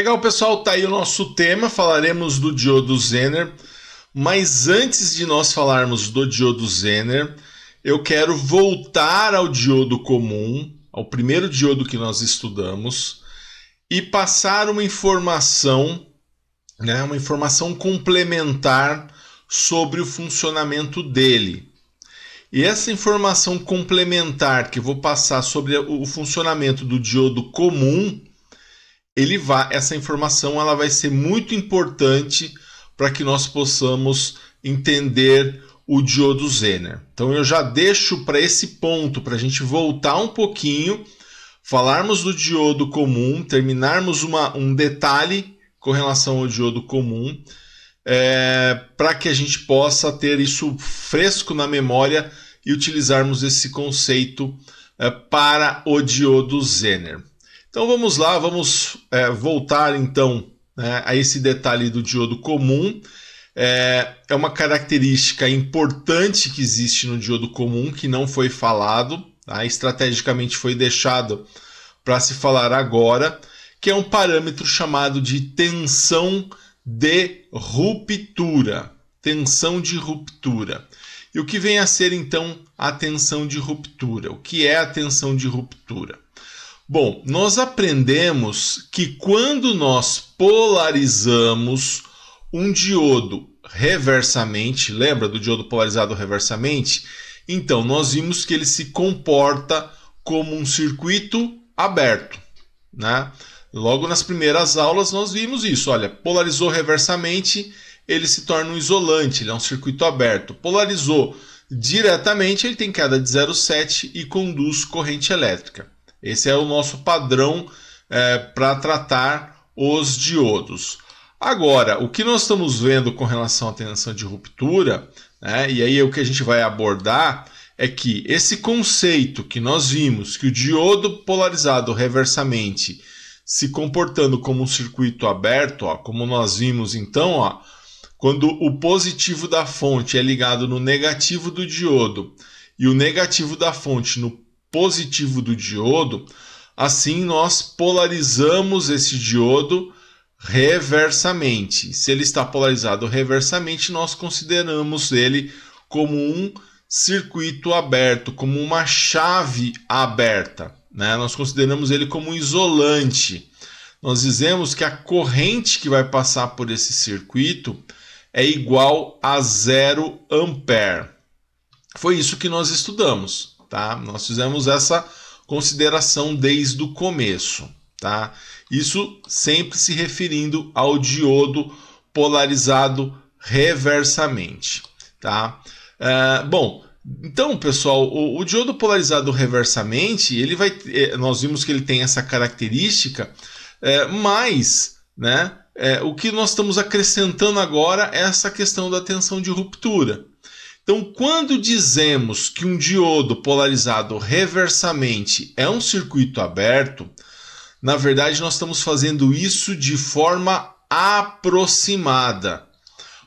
Legal, pessoal, tá aí o nosso tema, falaremos do diodo Zener, mas antes de nós falarmos do diodo Zener, eu quero voltar ao diodo comum, ao primeiro diodo que nós estudamos, e passar uma informação, né, uma informação complementar sobre o funcionamento dele. E essa informação complementar que eu vou passar sobre o funcionamento do diodo comum, essa informação ela vai ser muito importante para que nós possamos entender o diodo Zener. Então eu já deixo para esse ponto, para a gente voltar um pouquinho, falarmos do diodo comum, terminarmos um detalhe com relação ao diodo comum, para que a gente possa ter isso fresco na memória e utilizarmos esse conceito para o diodo Zener. Então vamos lá, vamos voltar então, né, a esse detalhe do diodo comum. É uma característica importante que existe no diodo comum, que não foi falado, tá? Estrategicamente foi deixado para se falar agora, que é um parâmetro chamado de tensão de ruptura. Tensão de ruptura. E o que vem a ser então a tensão de ruptura? O que é a tensão de ruptura? Bom, nós aprendemos que quando nós polarizamos um diodo reversamente, lembra do diodo polarizado reversamente? Então, nós vimos que ele se comporta como um circuito aberto, né? Logo nas primeiras aulas nós vimos isso, olha, polarizou reversamente, ele se torna um isolante, ele é um circuito aberto. Polarizou diretamente, ele tem queda de 0,7 e conduz corrente elétrica. Esse é o nosso padrão para tratar os diodos. Agora, o que nós estamos vendo com relação à tensão de ruptura, né, e aí o que a gente vai abordar é que esse conceito que nós vimos, que o diodo polarizado reversamente se comportando como um circuito aberto, ó, como nós vimos então, ó, quando o positivo da fonte é ligado no negativo do diodo e o negativo da fonte no positivo do diodo, assim nós polarizamos esse diodo reversamente. Se ele está polarizado reversamente, nós consideramos ele como um circuito aberto, como uma chave aberta, né? Nós consideramos ele como um isolante. Nós dizemos que a corrente que vai passar por esse circuito é igual a 0 ampere. Foi isso que nós estudamos, tá? Nós fizemos essa consideração desde o começo, tá? Isso sempre se referindo ao diodo polarizado reversamente, tá? Bom, então, pessoal, o diodo polarizado reversamente, nós vimos que ele tem essa característica, mas, né, o que nós estamos acrescentando agora é essa questão da tensão de ruptura. Então, quando dizemos que um diodo polarizado reversamente é um circuito aberto, na verdade nós estamos fazendo isso de forma aproximada.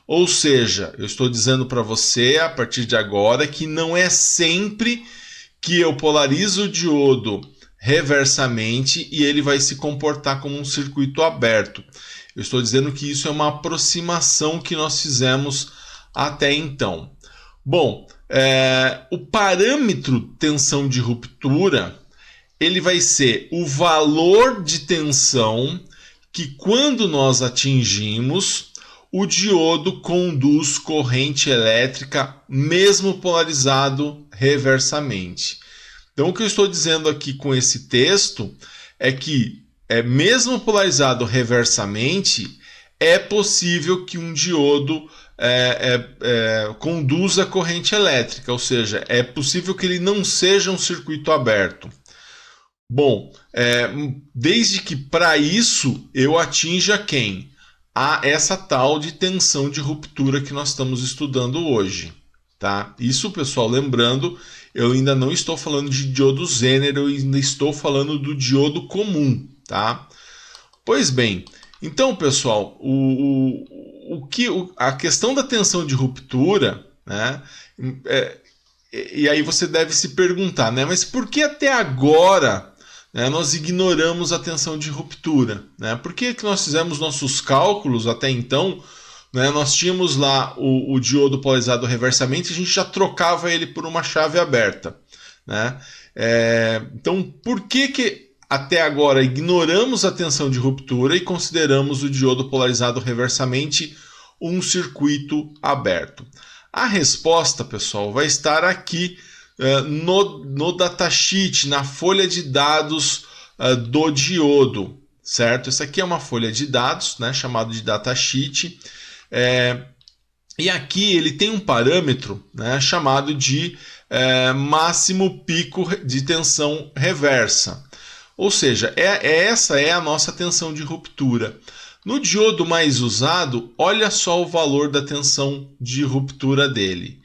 Ou seja, eu estou dizendo para você a partir de agora que não é sempre que eu polarizo o diodo reversamente e ele vai se comportar como um circuito aberto. Eu estou dizendo que isso é uma aproximação que nós fizemos até então. Bom, o parâmetro tensão de ruptura, ele vai ser o valor de tensão que quando nós atingimos, o diodo conduz corrente elétrica mesmo polarizado reversamente. Então o que eu estou dizendo aqui com esse texto é que mesmo polarizado reversamente, é possível que um diodo conduza corrente elétrica, ou seja, é possível que ele não seja um circuito aberto. Bom, desde que para isso eu atinja quem? Essa tal de tensão de ruptura que nós estamos estudando hoje. Tá? Isso, pessoal, lembrando, eu ainda não estou falando de diodo Zener, eu ainda estou falando do diodo comum. Tá? Pois bem, então, pessoal, a questão da tensão de ruptura, né, e aí você deve se perguntar, né, mas por que até agora né, nós ignoramos a tensão de ruptura. Né? Por que nós fizemos nossos cálculos até então? Né, nós tínhamos lá o diodo polarizado reversamente, a gente já trocava ele por uma chave aberta. Né? Então, por que até agora ignoramos a tensão de ruptura e consideramos o diodo polarizado reversamente um circuito aberto? A resposta, pessoal, vai estar aqui no datasheet, na folha de dados do diodo, certo? Essa aqui é uma folha de dados, né, chamada de datasheet. E aqui ele tem um parâmetro, né, chamado de máximo pico de tensão reversa. Ou seja, essa é a nossa tensão de ruptura. No diodo mais usado, olha só o valor da tensão de ruptura dele.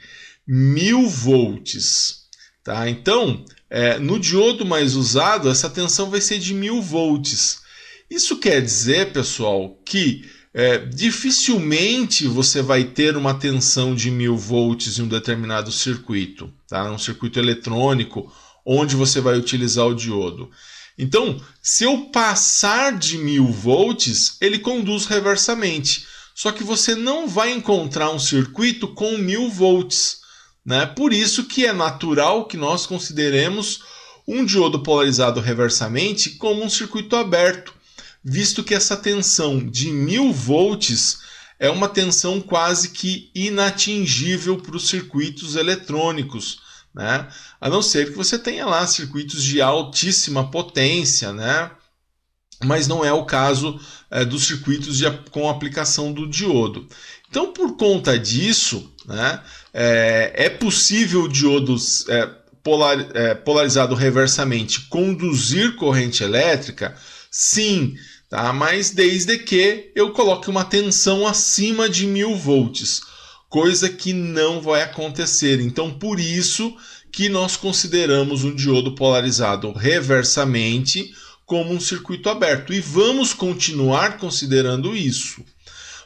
1000 volts. Tá? Então, no diodo mais usado, essa tensão vai ser de 1000 volts. Isso quer dizer, pessoal, que dificilmente você vai ter uma tensão de 1000 volts em um determinado circuito, tá? Um circuito eletrônico onde você vai utilizar o diodo. Então, se eu passar de 1000 volts, ele conduz reversamente. Só que você não vai encontrar um circuito com 1000 volts. Né? Por isso que é natural que nós consideremos um diodo polarizado reversamente como um circuito aberto, visto que essa tensão de 1000 volts é uma tensão quase que inatingível para os circuitos eletrônicos, né? A não ser que você tenha lá circuitos de altíssima potência, né? Mas não é o caso dos circuitos com aplicação do diodo. Então, por conta disso, né, é possível o diodo polarizado reversamente conduzir corrente elétrica? Sim, tá? Mas desde que eu coloque uma tensão acima de 1000 volts, coisa que não vai acontecer. Então, por isso que nós consideramos um diodo polarizado reversamente como um circuito aberto. E vamos continuar considerando isso.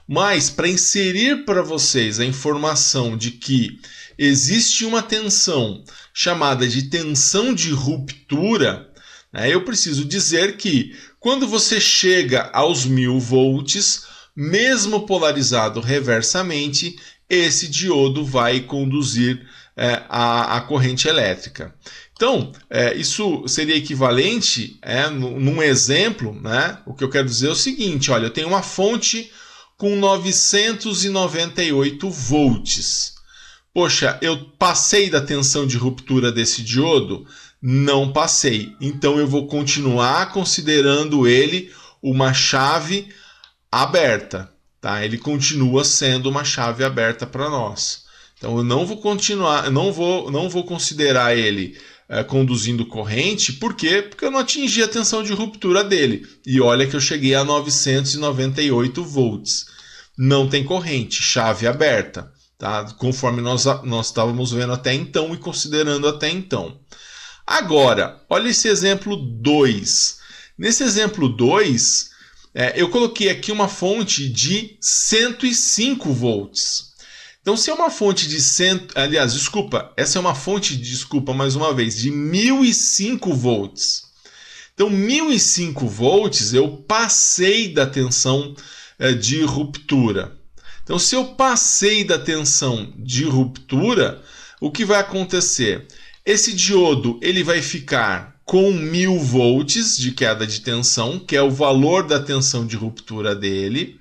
Mas, para inserir para vocês a informação de que existe uma tensão chamada de tensão de ruptura, né, eu preciso dizer que quando você chega aos 1000 volts, mesmo polarizado reversamente, esse diodo vai conduzir a corrente elétrica. Então, isso seria equivalente, num exemplo, né? O que eu quero dizer é o seguinte, olha, eu tenho uma fonte com 998 volts. Poxa, eu passei da tensão de ruptura desse diodo? Não passei. Então eu vou continuar considerando ele uma chave aberta. Tá? Ele continua sendo uma chave aberta para nós. Então eu não vou continuar, não vou considerar ele conduzindo corrente, por quê? Porque eu não atingi a tensão de ruptura dele. E olha que eu cheguei a 998 volts. Não tem corrente, chave aberta, tá? Conforme nós estávamos vendo até então e considerando até então. Agora, olha esse exemplo 2. Nesse exemplo 2, eu coloquei aqui uma fonte de 105 volts. Então, se é uma fonte de essa é uma fonte, mais uma vez, de 1005 volts. Então, 1005 volts eu passei da tensão de ruptura. Então, se eu passei da tensão de ruptura, o que vai acontecer? Esse diodo ele vai ficar com 1000 volts de queda de tensão, que é o valor da tensão de ruptura dele.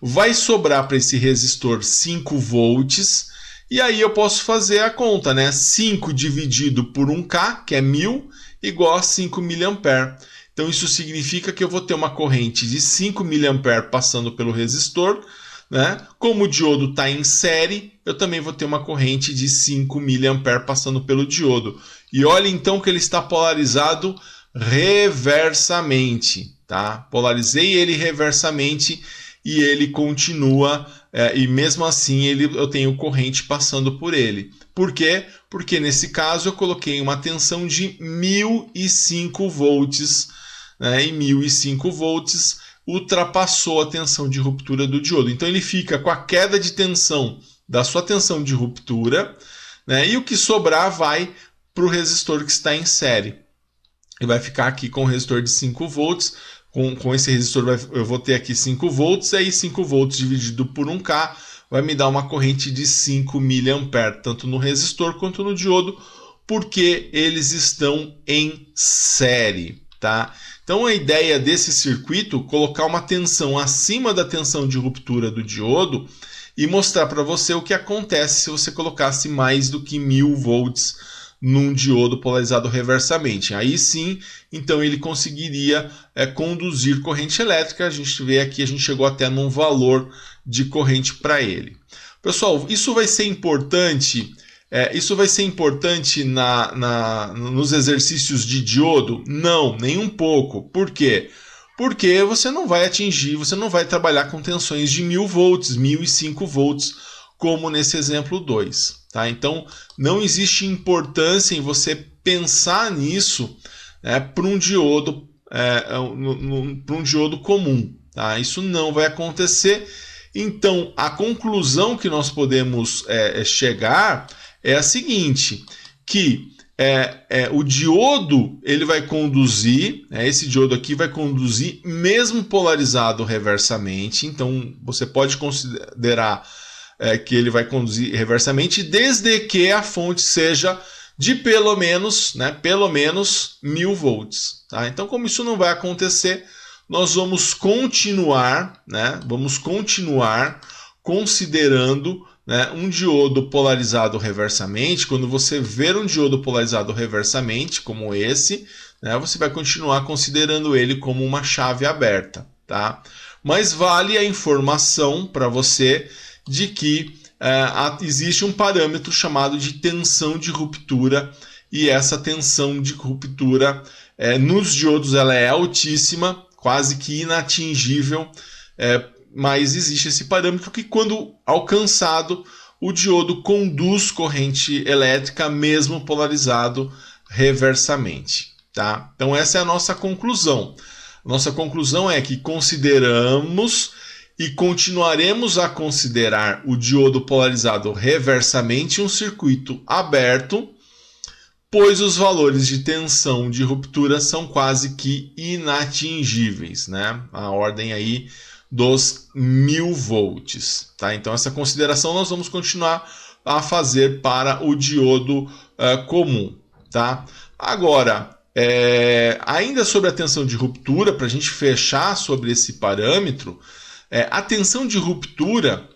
Vai sobrar para esse resistor 5 volts, e aí eu posso fazer a conta, né? 5 dividido por 1K, que é 1000, igual a 5 mA. Então isso significa que eu vou ter uma corrente de 5 mA passando pelo resistor, né? Como o diodo está em série, eu também vou ter uma corrente de 5 mA passando pelo diodo. E olha então que ele está polarizado reversamente, tá? Polarizei ele reversamente e ele continua, e mesmo assim eu tenho corrente passando por ele. Por quê? Porque nesse caso eu coloquei uma tensão de 1005 volts, né? E 1005 volts ultrapassou a tensão de ruptura do diodo. Então ele fica com a queda de tensão da sua tensão de ruptura, né? E o que sobrar vai para o resistor que está em série. e vai ficar aqui com o resistor de 5 volts. Com esse resistor eu vou ter aqui 5 volts, aí 5 volts dividido por 1K vai me dar uma corrente de 5 mA, tanto no resistor quanto no diodo, porque eles estão em série, tá? Então a ideia desse circuito é colocar uma tensão acima da tensão de ruptura do diodo e mostrar para você o que acontece se você colocasse mais do que 1000 volts num diodo polarizado reversamente. Aí sim, então ele conseguiria conduzir corrente elétrica. A gente vê aqui, a gente chegou até num valor de corrente para ele. Pessoal, isso vai ser importante. Isso vai ser importante nos exercícios de diodo? Não, nem um pouco. Por quê? Porque você não vai atingir, você não vai trabalhar com tensões de 1000 volts, 1005 volts, como nesse exemplo 2. Tá? Então, não existe importância em você pensar nisso, né, para um diodo, para um diodo comum. Tá? Isso não vai acontecer. Então, a conclusão que nós podemos chegar é a seguinte, que o diodo ele vai conduzir, esse diodo aqui vai conduzir mesmo polarizado reversamente. Então, você pode considerar que ele vai conduzir reversamente, desde que a fonte seja de pelo menos 1000 volts. Tá? Então, como isso não vai acontecer, nós vamos continuar considerando um diodo polarizado reversamente. Quando você ver um diodo polarizado reversamente, como esse, você vai continuar considerando ele como uma chave aberta. Tá? Mas vale a informação para você de que existe um parâmetro chamado de tensão de ruptura, e essa tensão de ruptura nos diodos ela é altíssima, quase que inatingível, mas existe esse parâmetro que, quando alcançado, o diodo conduz corrente elétrica mesmo polarizado reversamente. Tá? Então essa é a nossa conclusão. Nossa conclusão é que consideramos e continuaremos a considerar o diodo polarizado reversamente um circuito aberto, pois os valores de tensão de ruptura são quase que inatingíveis, né? A ordem aí dos 1000 volts. Tá? Então essa consideração nós vamos continuar a fazer para o diodo comum. Tá? Agora, ainda sobre a tensão de ruptura, para a gente fechar sobre esse parâmetro, a tensão de ruptura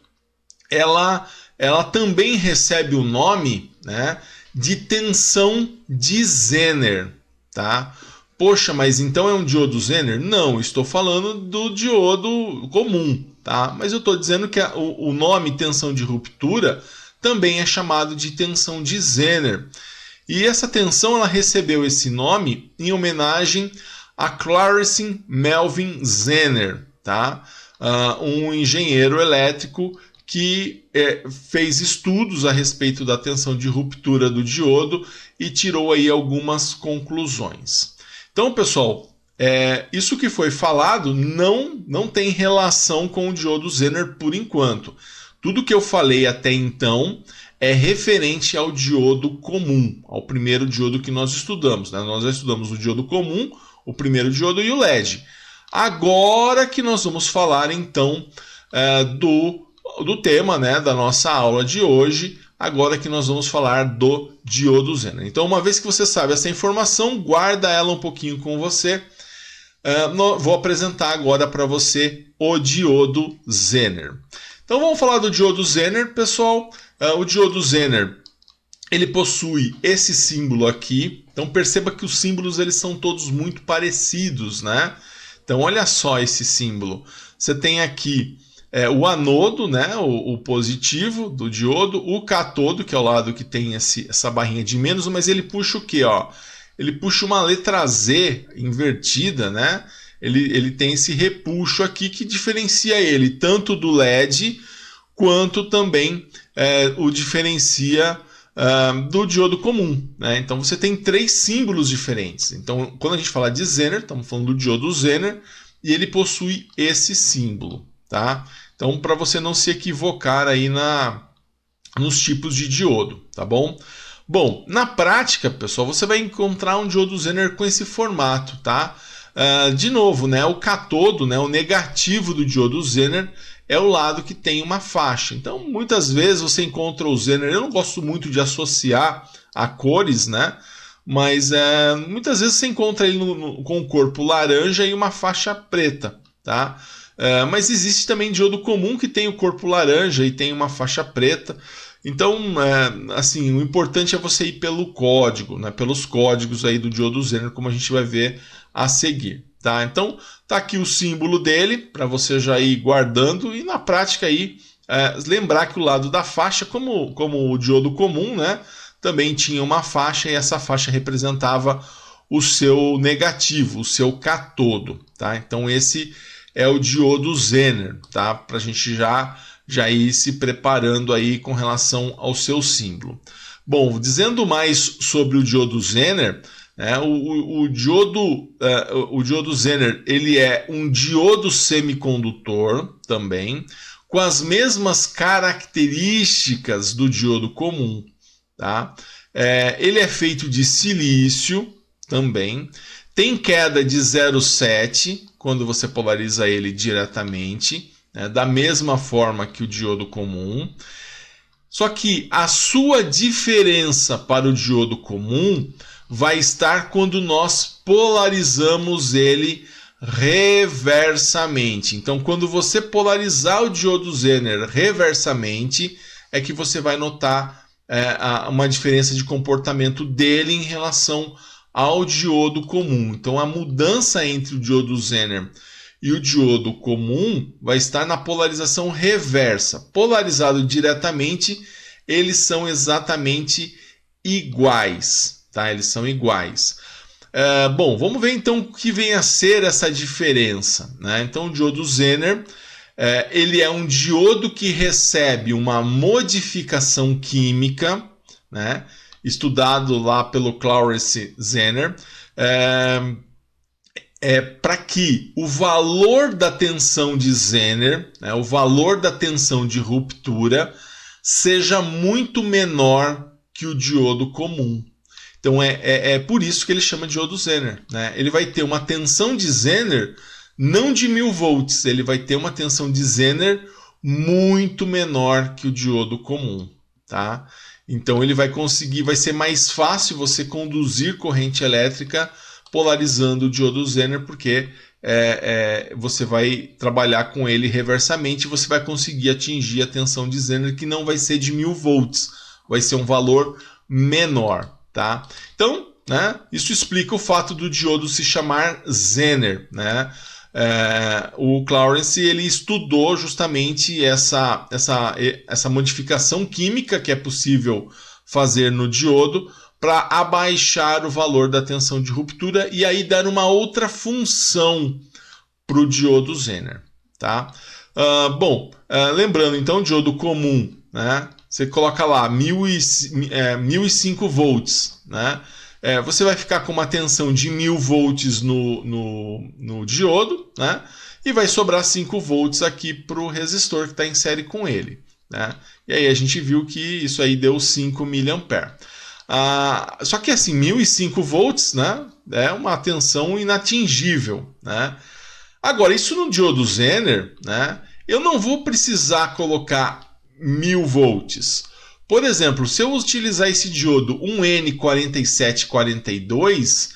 ela também recebe o nome, né, de tensão de Zener. Tá? Poxa, mas então é um diodo Zener? Não, estou falando do diodo comum. Tá? Mas eu estou dizendo que o nome tensão de ruptura também é chamado de tensão de Zener. E essa tensão ela recebeu esse nome em homenagem a Clarence Melvin Zener, tá? Um engenheiro elétrico que fez estudos a respeito da tensão de ruptura do diodo e tirou aí algumas conclusões. Então, pessoal, isso que foi falado não tem relação com o diodo Zener por enquanto. Tudo que eu falei até então é referente ao diodo comum, ao primeiro diodo que nós estudamos. Né? Nós já estudamos o diodo comum, o primeiro diodo e o LED. Agora que nós vamos falar então do tema, né, da nossa aula de hoje, agora que nós vamos falar do diodo Zener. Então, uma vez que você sabe essa informação, guarda ela um pouquinho com você. Vou apresentar agora para você o diodo Zener. Então vamos falar do diodo Zener, pessoal. O diodo Zener, ele possui esse símbolo aqui. Então perceba que os símbolos eles são todos muito parecidos, né? Então olha só esse símbolo. Você tem aqui o anodo, né? O positivo do diodo, o cátodo, que é o lado que tem essa barrinha de menos, mas ele puxa o quê? Ó? Ele puxa uma letra Z invertida, né? Ele tem esse repuxo aqui que diferencia ele tanto do LED quanto também o diferencia do diodo comum. Né? Então você tem três símbolos diferentes. Então quando a gente fala de Zener, estamos falando do diodo Zener e ele possui esse símbolo. Tá? Então para você não se equivocar aí nos tipos de diodo, tá bom? Bom, na prática, pessoal, você vai encontrar um diodo Zener com esse formato, tá? De novo, né, o catodo, né, o negativo do diodo Zener é o lado que tem uma faixa. Então, muitas vezes você encontra o Zener, eu não gosto muito de associar a cores, né? Mas muitas vezes você encontra ele com o corpo laranja e uma faixa preta, tá? Mas existe também diodo comum que tem o corpo laranja e tem uma faixa preta. Então, assim, o importante é você ir pelo código, né? Pelos códigos aí do diodo Zener, como a gente vai ver a seguir, tá? Então, tá aqui o símbolo dele para você já ir guardando e na prática aí lembrar que o lado da faixa, como o diodo comum, né? Também tinha uma faixa e essa faixa representava o seu negativo, o seu catodo, tá? Então esse é o diodo Zener, tá? Para a gente já ir se preparando aí com relação ao seu símbolo. Bom, dizendo mais sobre o diodo Zener, o diodo Zener ele é um diodo semicondutor também, com as mesmas características do diodo comum. Tá? Ele é feito de silício também, tem queda de 0,7 quando você polariza ele diretamente, né? Da mesma forma que o diodo comum. Só que a sua diferença para o diodo comum vai estar quando nós polarizamos ele reversamente. Então, quando você polarizar o diodo Zener reversamente, é que você vai notar uma diferença de comportamento dele em relação ao diodo comum. Então a mudança entre o diodo Zener e o diodo comum vai estar na polarização reversa. Polarizado diretamente, eles são exatamente iguais, tá? Eles são iguais. Bom, vamos ver então o que vem a ser essa diferença, né? Então o diodo Zener ele é um diodo que recebe uma modificação química, né, estudado lá pelo Clarence Zener, para que o valor da tensão de Zener, né, o valor da tensão de ruptura, seja muito menor que o diodo comum. Então é por isso que ele chama de diodo Zener, né? Ele vai ter uma tensão de Zener não de 1000 volts, ele vai ter uma tensão de Zener muito menor que o diodo comum, tá? Então ele vai ser mais fácil você conduzir corrente elétrica polarizando o diodo Zener, porque você vai trabalhar com ele reversamente e você vai conseguir atingir a tensão de Zener, que não vai ser de 1000 volts, vai ser um valor menor, tá? Então, né, isso explica o fato do diodo se chamar Zener, né? O Clarence ele estudou justamente essa modificação química que é possível fazer no diodo para abaixar o valor da tensão de ruptura e aí dar uma outra função para o diodo Zener, tá? Lembrando então o diodo comum, né? Você coloca lá 1005 volts, né? Você vai ficar com uma tensão de 1000 volts no diodo, né? E vai sobrar 5 volts aqui para o resistor que está em série com ele, né? E aí a gente viu que isso aí deu 5 mA. Só que assim, 1005 volts, né? É uma tensão inatingível, né? Agora, isso no diodo Zener, né? Eu não vou precisar colocar 1000 volts. Por exemplo, se eu utilizar esse diodo 1N4742,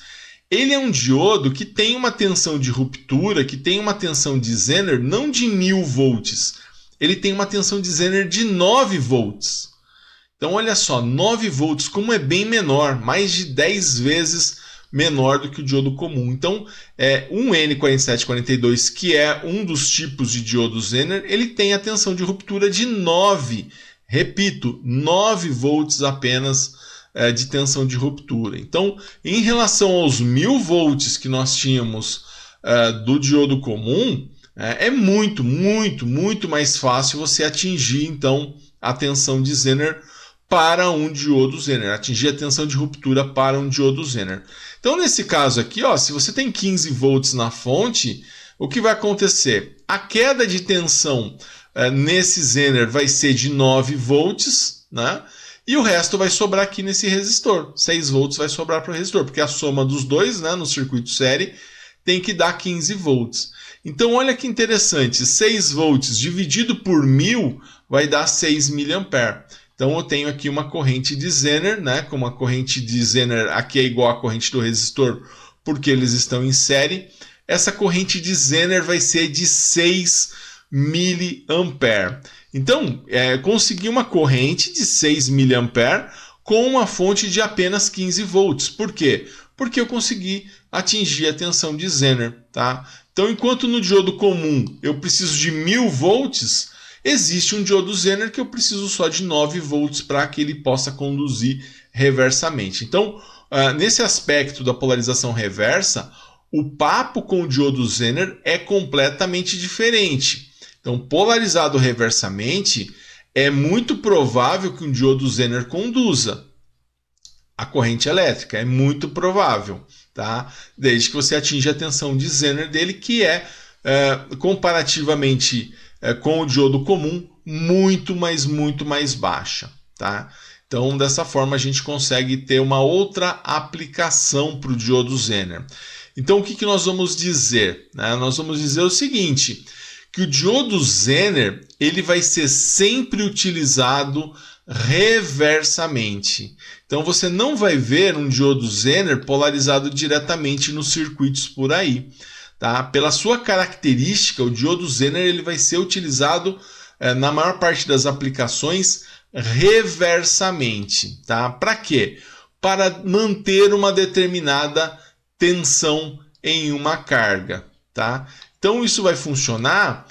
ele é um diodo que tem uma tensão de ruptura, que tem uma tensão de Zener não de 1000 volts, ele tem uma tensão de Zener de 9 volts. Então olha só, 9 volts como é bem menor, mais de 10 vezes menor do que o diodo comum. Então, um N4742, que é um dos tipos de diodo Zener, ele tem a tensão de ruptura de 9. Repito, 9 volts apenas de tensão de ruptura. Então, em relação aos 1000 volts que nós tínhamos do diodo comum, é muito, muito, muito mais fácil você atingir, então, a tensão de Zener para um diodo Zener, atingir a tensão de ruptura para um diodo Zener. Então, nesse caso aqui, ó, se você tem 15 volts na fonte, o que vai acontecer? A queda de tensão nesse Zener vai ser de 9 volts, né? E o resto vai sobrar aqui nesse resistor. 6 volts vai sobrar para o resistor, porque a soma dos dois, né, no circuito série tem que dar 15 volts. Então olha que interessante, 6 volts dividido por 1000 vai dar 6 mA. Então eu tenho aqui uma corrente de Zener, né, como a corrente de Zener aqui é igual à corrente do resistor, porque eles estão em série. Essa corrente de Zener vai ser de 6 mA. Então, consegui uma corrente de 6 mA com uma fonte de apenas 15 volts. Por quê? Porque eu consegui atingir a tensão de Zener. Tá? Então, enquanto no diodo comum eu preciso de 1000 volts, existe um diodo Zener que eu preciso só de 9 volts para que ele possa conduzir reversamente. Então, nesse aspecto da polarização reversa, o papo com o diodo Zener é completamente diferente. Então, polarizado reversamente, é muito provável que um diodo Zener conduza a corrente elétrica. É muito provável, tá? Desde que você atinja a tensão de Zener dele, que é comparativamente com o diodo comum, muito mais baixa, tá? Então, dessa forma, a gente consegue ter uma outra aplicação para o diodo Zener. Então, o que nós vamos dizer? Nós vamos dizer o seguinte, que o diodo Zener ele vai ser sempre utilizado reversamente. Então você não vai ver um diodo Zener polarizado diretamente nos circuitos por aí. Tá? Pela sua característica, o diodo Zener ele vai ser utilizado na maior parte das aplicações reversamente. Tá? Para quê? Para manter uma determinada tensão em uma carga. Tá? Então isso vai funcionar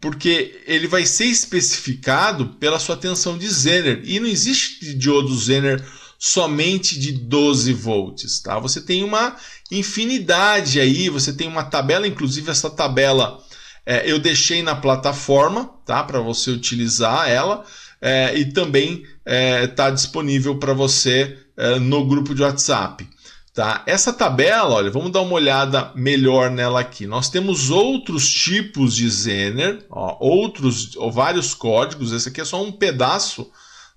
porque ele vai ser especificado pela sua tensão de Zener. E não existe diodo Zener somente de 12 volts. Tá? Você tem uma infinidade aí, você tem uma tabela, inclusive essa tabela eu deixei na plataforma, tá? Para você utilizar ela. E também está disponível para você no grupo de WhatsApp. Tá? Essa tabela, olha, vamos dar uma olhada melhor nela aqui. Nós temos outros tipos de Zener, vários códigos. Esse aqui é só um pedaço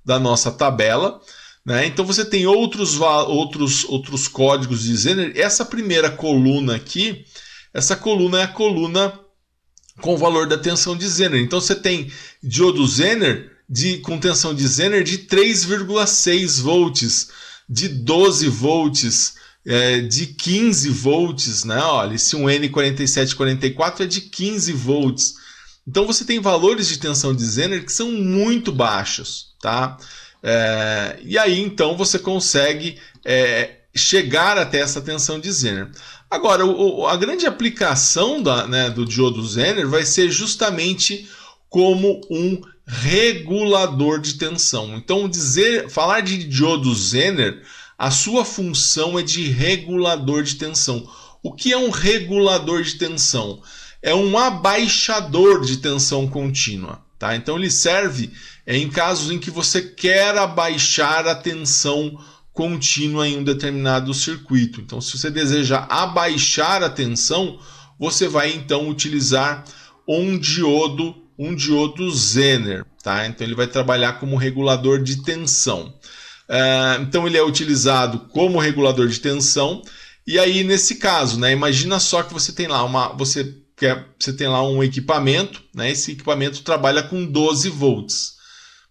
da nossa tabela. Né? Então você tem outros códigos de Zener. Essa primeira coluna aqui, essa coluna é a coluna com o valor da tensão de Zener. Então você tem diodo Zener com tensão de Zener de 3,6 volts, de 12 volts, de 15 volts, né? Olha, esse um N4744 é de 15 volts. Então você tem valores de tensão de Zener que são muito baixos, tá? E aí então você consegue chegar até essa tensão de Zener. Agora, a grande aplicação do diodo Zener vai ser justamente como um regulador de tensão. Então, falar de diodo Zener, a sua função é de regulador de tensão. O que é um regulador de tensão? É um abaixador de tensão contínua. Tá? Então ele serve em casos em que você quer abaixar a tensão contínua em um determinado circuito. Então, se você deseja abaixar a tensão, você vai então utilizar um diodo Zener. Tá? Então ele vai trabalhar como regulador de tensão. Então ele é utilizado como regulador de tensão. E aí nesse caso, né, imagina só que você tem lá você tem lá um equipamento, né, esse equipamento trabalha com 12 volts.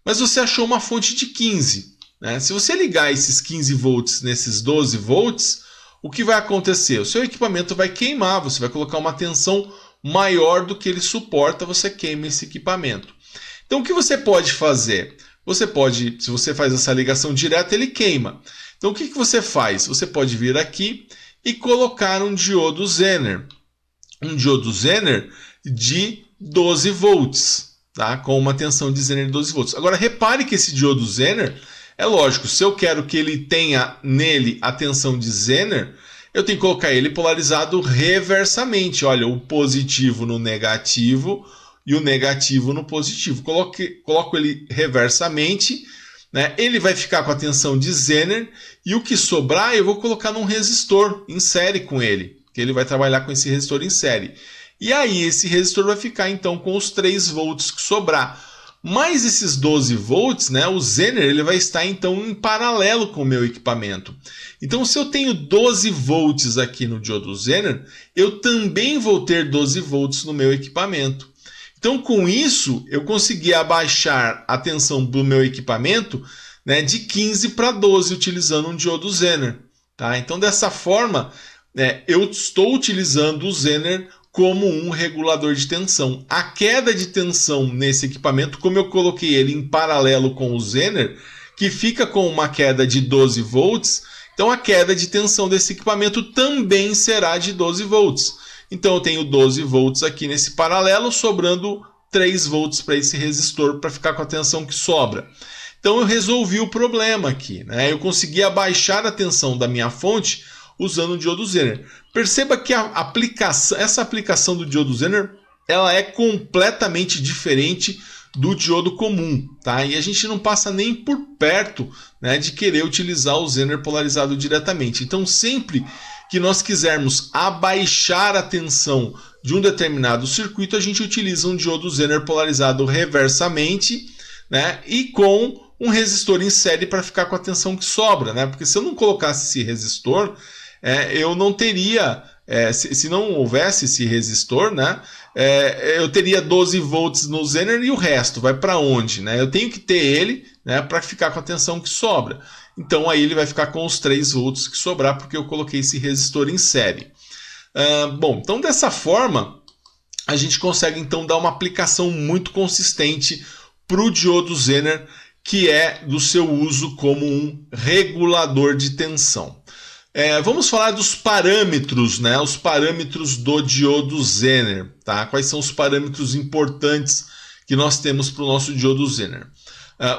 Mas você achou uma fonte de 15. Né? Se você ligar esses 15 volts nesses 12 volts, o que vai acontecer? O seu equipamento vai queimar, você vai colocar uma tensão maior do que ele suporta, você queima esse equipamento. Então o que você pode fazer? Se você faz essa ligação direta, ele queima. Então o que você faz? Você pode vir aqui e colocar um diodo Zener. Um diodo Zener de 12 volts, tá? Com uma tensão de Zener de 12 volts. Agora repare que esse diodo Zener, é lógico, se eu quero que ele tenha nele a tensão de Zener, eu tenho que colocar ele polarizado reversamente. Olha, o positivo no negativo e o negativo no positivo. Coloco ele reversamente, né? Ele vai ficar com a tensão de Zener e o que sobrar eu vou colocar num resistor em série com ele, que ele vai trabalhar com esse resistor em série. E aí esse resistor vai ficar então com os 3 volts que sobrar. Mais esses 12 volts, né, o Zener ele vai estar então em paralelo com o meu equipamento. Então, se eu tenho 12 volts aqui no diodo Zener, eu também vou ter 12 volts no meu equipamento. Então, com isso, eu consegui abaixar a tensão do meu equipamento, né, de 15 para 12, utilizando um diodo Zener. Tá? Então, dessa forma, eu estou utilizando o Zener como um regulador de tensão. A queda de tensão nesse equipamento, como eu coloquei ele em paralelo com o Zener, que fica com uma queda de 12 volts, então a queda de tensão desse equipamento também será de 12 volts. Então eu tenho 12 volts aqui nesse paralelo, sobrando 3 volts para esse resistor para ficar com a tensão que sobra. Então eu resolvi o problema aqui, né? Eu consegui abaixar a tensão da minha fonte usando o diodo Zener. Perceba que essa aplicação do diodo Zener ela é completamente diferente do diodo comum, tá? E a gente não passa nem por perto, né, de querer utilizar o Zener polarizado diretamente. Então, sempre que nós quisermos abaixar a tensão de um determinado circuito, a gente utiliza um diodo Zener polarizado reversamente, né, e com um resistor em série para ficar com a tensão que sobra, né? Porque se eu não colocasse esse resistor, eu não teria, se não houvesse esse resistor, né, eu teria 12 volts no Zener e o resto vai para onde? Né? Eu tenho que ter ele, né, para ficar com a tensão que sobra. Então aí ele vai ficar com os 3 volts que sobrar, porque eu coloquei esse resistor em série. Bom, então dessa forma a gente consegue então dar uma aplicação muito consistente para o diodo Zener, que é do seu uso como um regulador de tensão. Vamos falar dos parâmetros, né? Os parâmetros do diodo Zener. Tá? Quais são os parâmetros importantes que nós temos para o nosso diodo Zener?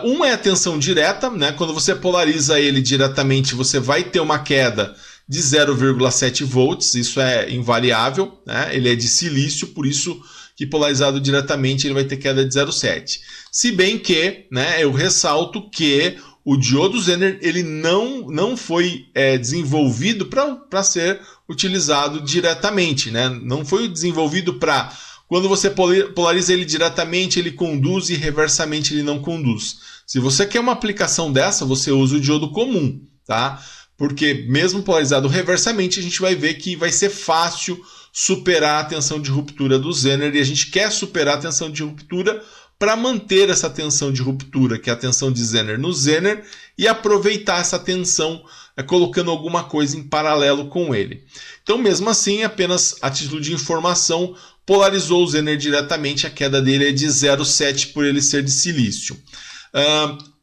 Um é a tensão direta, né? Quando você polariza ele diretamente, você vai ter uma queda de 0,7 volts, isso é invariável, né? Ele é de silício, por isso que polarizado diretamente ele vai ter queda de 0,7. Se bem que, né, eu ressalto que o diodo Zener ele não foi desenvolvido para ser utilizado diretamente, né? Não foi desenvolvido para, quando você polariza ele diretamente, ele conduz e reversamente ele não conduz. Se você quer uma aplicação dessa, você usa o diodo comum, tá? Porque mesmo polarizado reversamente, a gente vai ver que vai ser fácil superar a tensão de ruptura do Zener, e a gente quer superar a tensão de ruptura para manter essa tensão de ruptura, que é a tensão de Zener no Zener, e aproveitar essa tensão colocando alguma coisa em paralelo com ele. Então, mesmo assim, apenas a título de informação, polarizou o Zener diretamente, a queda dele é de 0,7 por ele ser de silício.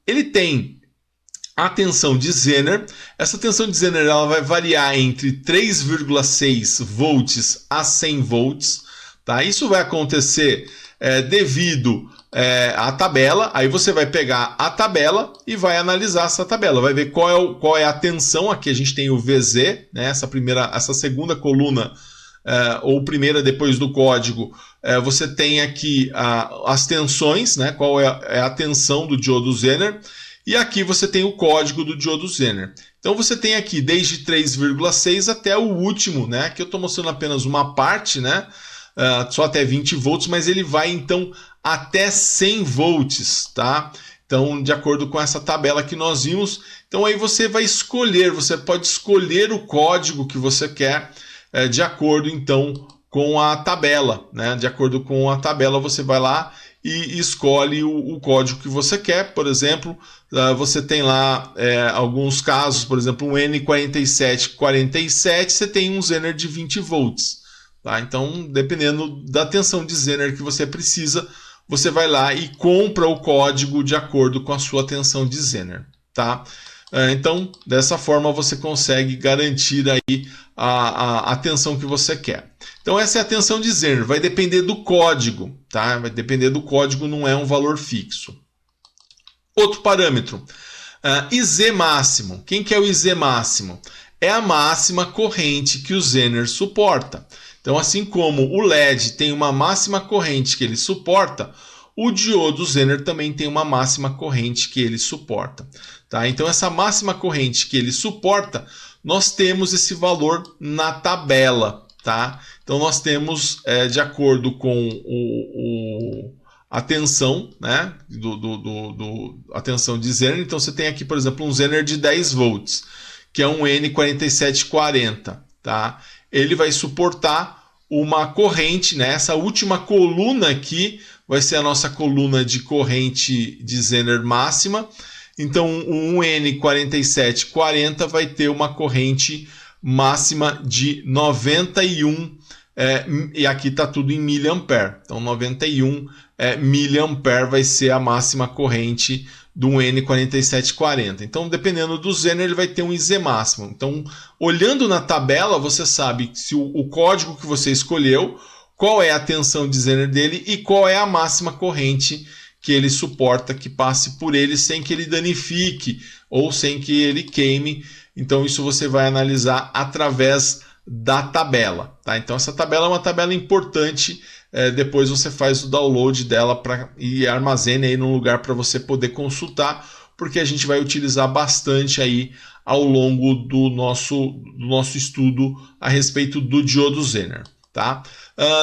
Ele tem a tensão de Zener. Essa tensão de Zener ela vai variar entre 3,6 volts a 100 volts. Tá? Isso vai acontecer devido à tabela. Aí você vai pegar a tabela e vai analisar essa tabela. Vai ver qual é a tensão. Aqui a gente tem o VZ, né? Essa segunda coluna, ou primeira depois do código. Você tem aqui as tensões, né? Qual é a tensão do diodo Zener. E aqui você tem o código do diodo Zener. Então você tem aqui desde 3,6 até o último, né? Que eu estou mostrando apenas uma parte, né? Só até 20 volts, mas ele vai então até 100 volts, tá? Então, de acordo com essa tabela que nós vimos, então aí você vai escolher, você pode escolher o código que você quer, de acordo então com a tabela, né? De acordo com a tabela você vai lá e escolhe o código que você quer. Por exemplo, você tem lá alguns casos, por exemplo, um N4747, você tem um Zener de 20 volts. Tá? Então, dependendo da tensão de Zener que você precisa, você vai lá e compra o código de acordo com a sua tensão de Zener. Tá? Então, dessa forma você consegue garantir aí a tensão que você quer. Então essa é a tensão de Zener, vai depender do código, tá? Vai depender do código, não é um valor fixo. Outro parâmetro, IZ máximo. Quem que é o IZ máximo? É a máxima corrente que o Zener suporta. Então, assim como o LED tem uma máxima corrente que ele suporta, o diodo Zener também tem uma máxima corrente que ele suporta. Tá? Então, essa máxima corrente que ele suporta, nós temos esse valor na tabela. Tá? Então, nós temos, de acordo com a tensão, né, a tensão de Zener. Então você tem aqui, por exemplo, um Zener de 10 volts, que é um N4740, tá? Ele vai suportar uma corrente, né? Essa última coluna aqui vai ser a nossa coluna de corrente de Zener máxima. Então, um N4740 vai ter uma corrente máxima de 91, e aqui está tudo em miliampere. Então, 91 miliampere vai ser a máxima corrente do N4740. Então, dependendo do Zener, ele vai ter um IZ máximo. Então, olhando na tabela, você sabe se o código que você escolheu, qual é a tensão de Zener dele e qual é a máxima corrente que ele suporta que passe por ele sem que ele danifique ou sem que ele queime. Então, isso você vai analisar através da tabela, tá? Então, essa tabela é uma tabela importante. Depois você faz o download dela e armazene aí num lugar para você poder consultar, porque a gente vai utilizar bastante aí ao longo do nosso estudo a respeito do diodo Zener, tá?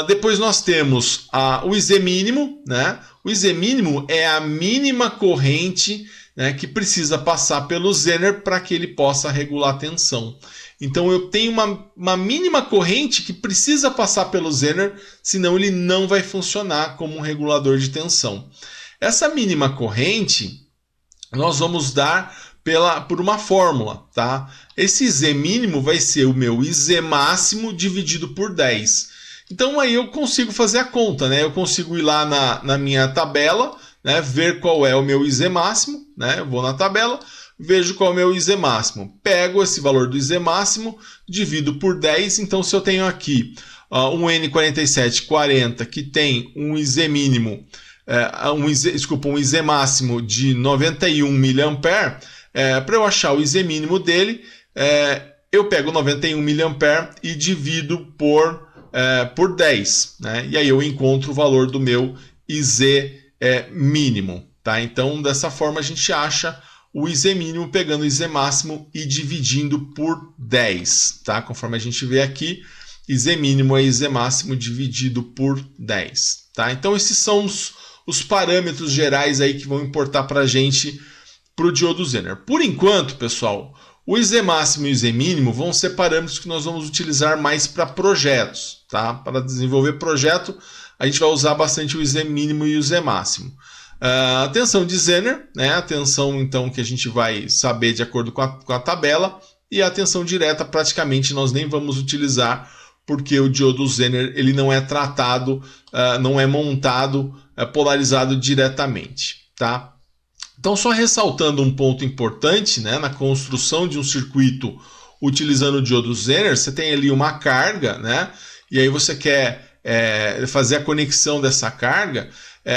Depois nós temos o IZ mínimo, né? O IZ mínimo é a mínima corrente, né, que precisa passar pelo Zener para que ele possa regular a tensão. Então eu tenho uma mínima corrente que precisa passar pelo Zener, senão ele não vai funcionar como um regulador de tensão. Essa mínima corrente nós vamos dar por uma fórmula, tá? Esse Z mínimo vai ser o meu IZ máximo dividido por 10. Então aí eu consigo fazer a conta, né? Eu consigo ir lá na minha tabela, né, ver qual é o meu IZ máximo, né? Eu vou na tabela, vejo qual é o meu IZ máximo. Pego esse valor do IZ máximo, divido por 10. Então, se eu tenho aqui um N4740 que tem um IZ mínimo, um IZ máximo de 91 mA, para eu achar o IZ mínimo dele, eu pego 91 mA e divido por 10. Né? E aí eu encontro o valor do meu IZ mínimo. Tá? Então, dessa forma, a gente acha o IZ mínimo pegando o IZ máximo e dividindo por 10. Tá? Conforme a gente vê aqui, IZ mínimo é IZ máximo dividido por 10. Tá? Então, esses são os parâmetros gerais aí que vão importar para a gente para o diodo Zener. Por enquanto, pessoal, o IZ máximo e o IZ mínimo vão ser parâmetros que nós vamos utilizar mais para projetos. Tá? Para desenvolver projeto, a gente vai usar bastante o IZ mínimo e o IZ máximo. A tensão de Zener, né? A tensão então que a gente vai saber de acordo com a tabela, e a tensão direta praticamente nós nem vamos utilizar, porque o diodo Zener ele não é tratado, não é montado, polarizado diretamente. Tá? Então, só ressaltando um ponto importante, né, na construção de um circuito utilizando o diodo Zener, você tem ali uma carga, né, e aí você quer fazer a conexão dessa carga.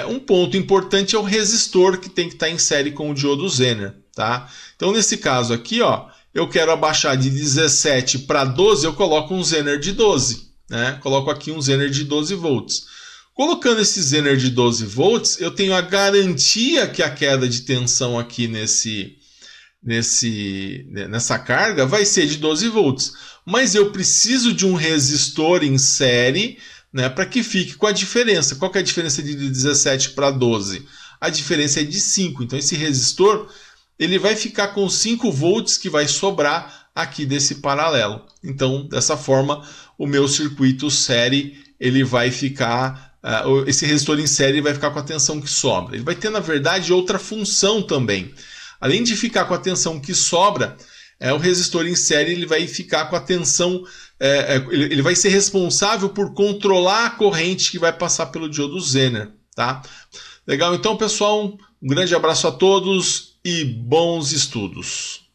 Um ponto importante é o resistor que tem que estar em série com o diodo Zener. Tá? Então, nesse caso aqui, ó, eu quero abaixar de 17 para 12, eu coloco um Zener de 12. Né? Coloco aqui um Zener de 12 volts. Colocando esse Zener de 12 volts, eu tenho a garantia que a queda de tensão aqui nessa carga vai ser de 12 volts. Mas eu preciso de um resistor em série, né, para que fique com a diferença. Qual que é a diferença de 17 para 12? A diferença é de 5. Então esse resistor ele vai ficar com 5 volts que vai sobrar aqui desse paralelo. Então, dessa forma, o meu circuito série ele vai ficar... esse resistor em série vai ficar com a tensão que sobra. Ele vai ter, na verdade, outra função também. Além de ficar com a tensão que sobra, o resistor em série ele vai ficar com a tensão... ele vai ser responsável por controlar a corrente que vai passar pelo diodo Zener. Tá? Legal? Então, pessoal, um grande abraço a todos e bons estudos.